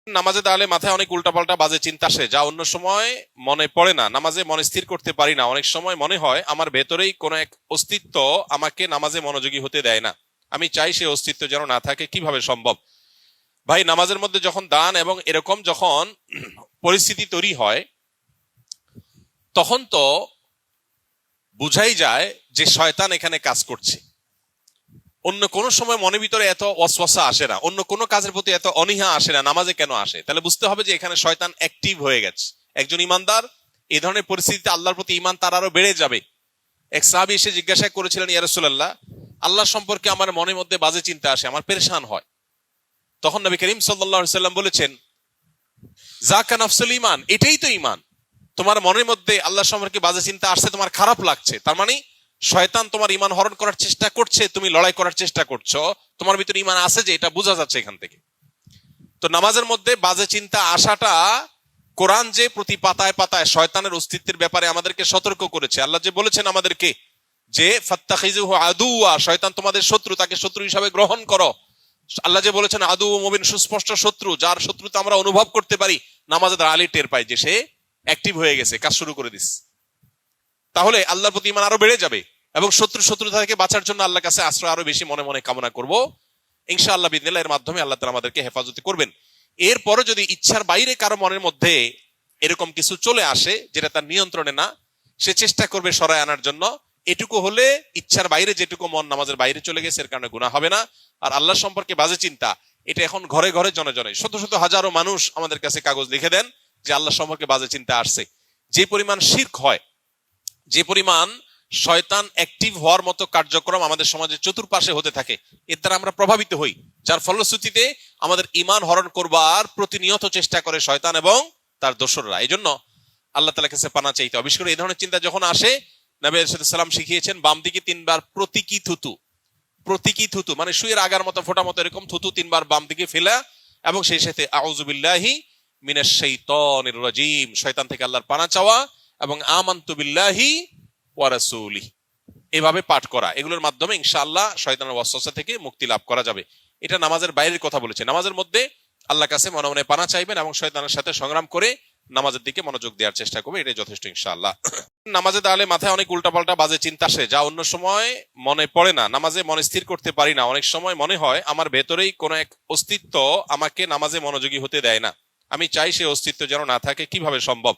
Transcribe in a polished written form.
নামাজে দাঁড়ালে মাথায় অনেক উল্টাপাল্টা বাজে চিন্তা আসে, যা অন্য সময় মনে পড়ে না। নামাজে মনে স্থির করতে পারি না। অনেক সময় মনে হয় আমার ভেতরেই কোনো এক অস্তিত্ব আমাকে নামাজে মনোযোগী হতে দেয় না। আমি চাই সে অস্তিত্ব যেন না থাকে। কিভাবে সম্ভব? ভাই, নামাজের মধ্যে যখন দান এবং এরকম যখন পরিস্থিতি তৈরি হয়, তখন তো বুঝাই যায় যে শয়তান এখানে কাজ করছে। অন্য কোনো সময় মনের ভিতরে এত ওয়াসওয়াসা আসে না, অন্য কোনো কাজের প্রতি এত অনীহা আসে না, নামাজে কেন আসে? তাহলে বুঝতে হবে যে এখানে শয়তান অ্যাক্টিভ হয়ে গেছে। একজন ইমানদার এই ধরনের পরিস্থিতিতে আল্লাহর প্রতি ঈমান তার আরো বেড়ে যাবে। এক সাহাবী এসে জিজ্ঞাসা করেছিলেন, ইয়া রাসূলুল্লাহ, আল্লাহ সম্পর্কে আমার মনের মধ্যে বাজে চিন্তা আসে, আমার পেরেশান হয়। তখন নবী করিম সাল্লাল্লাহু আলাইহি সাল্লাম বলেছেন, যাকা নাফসুল ঈমান, এটাই তো ঈমান। তোমার মনের মধ্যে আল্লাহ সম্পর্কে বাজে চিন্তা আসছে, তোমার খারাপ লাগছে, তার মানে শয়তান তোমার ঈমান হরণ করার চেষ্টা করছে, তুমি লড়াই করার চেষ্টা করছো, তোমার ভিতরে ঈমান আছে যে, এটা বোঝা যাচ্ছে এখান থেকে। তো নামাজের মধ্যে বাজে চিন্তা আসাটা, কোরআন যে প্রতি পাতায় পাতায় শয়তানের অস্তিত্বের ব্যাপারে আমাদেরকে সতর্ক করেছে। আল্লাহ যে বলেছেন আমাদেরকে যে ফাত্তাখিযুহু আদুওয়া, শয়তান তোমাদের শত্রু, তাকে শত্রু হিসাবে গ্রহণ করো। আল্লাহ যে বলেছেন আদু মুবিন, সুস্পষ্ট শত্রু, যার শত্রুতা আমরা অনুভব করতে পারি, নামাজে দাঁড়ালে টের পাই যে সে অ্যাক্টিভ হয়ে গেছে, কাজ শুরু করে দিস। তাহলে আল্লাহর প্রতি ঈমান আরো বেড়ে যাবে এবং শত্রুতা থেকে বাঁচার জন্য আল্লাহর কাছে আশ্রয় আরো বেশি মনে মনে কামনা করব। ইনশাআল্লাহ বিদিনিল্লাহ এর মাধ্যমে আল্লাহ তাআলা আমাদেরকে হেফাজত করবেন। এরপরে যদি ইচ্ছার বাইরে কারো মনের মধ্যে এরকম কিছু চলে আসে যেটা তার নিয়ন্ত্রণে না, সে চেষ্টা করবে সরায় আনার জন্য। এটুকু হলে ইচ্ছার বাইরে যেটুকু মন নামাজের বাইরে চলে গেছে, এর কারণে গুনাহ হবে না। আর আল্লাহ সম্পর্কে বাজে চিন্তা, এটা এখন ঘরে ঘরে জনে জনে শত শত হাজারো মানুষ আমাদের কাছে কাগজ লিখে দেন যে আল্লাহ সম্পর্কে বাজে চিন্তা আসছে। যে পরিমাণ শিরক হয়, যে পরিমাণ শয়তান অ্যাক্টিভ হওয়ার মতো কার্যক্রম আমাদের সমাজের চতুর্পাশে হতে থাকে, এর দ্বারা আমরা প্রভাবিত হই, যার ফলশ্রুতিতে আমাদের ঈমান হরণ করবার প্রতিনিয়ত চেষ্টা করে শয়তান এবং তার দোসররা। এই জন্য আল্লাহ তাআলার কাছে পানা চাইতে হবে। বিশেষ করে এই ধরনের চিন্তা যখন আসে, নবী সাল্লাল্লাহু আলাইহি ওয়াসাল্লাম শিখিয়েছেন বাম দিকে 3 বার প্রতীকী থুতু। প্রতীকী থুতু মানে সুইয়ের আগার মতো ফোঁটা মতো এরকম থুতু 3 বার বাম দিকে ফেলা, এবং সেই সাথে আউযু বিল্লাহি মিনাশ শাইতানির রাজিম, শয়তান থেকে আল্লাহর পানা চাওয়া, এবং আমানতু বিল্লাহি ওয়া রাসূলিহি, এভাবে পাঠ করা। এগুলোর মাধ্যমে ইনশাআল্লাহ শয়তানের ওয়াসওয়াসা থেকে মুক্তি লাভ করা যাবে। এটা নামাজের বাইরের কথা বলেছে। নামাজের মধ্যে আল্লাহর কাছে মনে মনে পানা চাইবেন এবং শয়তানের সাথে সংগ্রাম করে নামাজের দিকে মনোযোগ দেওয়ার চেষ্টা করবেন, এটাই যথেষ্ট ইনশাআল্লাহ। নামাজে দাঁড়ালে মাথায় অনেক উল্টাপাল্টা বাজে চিন্তা আসে, যা অন্য সময় মনে পড়ে না। নামাজে মনে স্থির করতে পারি না। অনেক সময় মনে হয় আমার ভেতরেই কোনো এক অস্তিত্ব আমাকে নামাজে মনোযোগী হতে দেয় না। আমি চাই সে অস্তিত্ব যেন না থাকে। কিভাবে সম্ভব?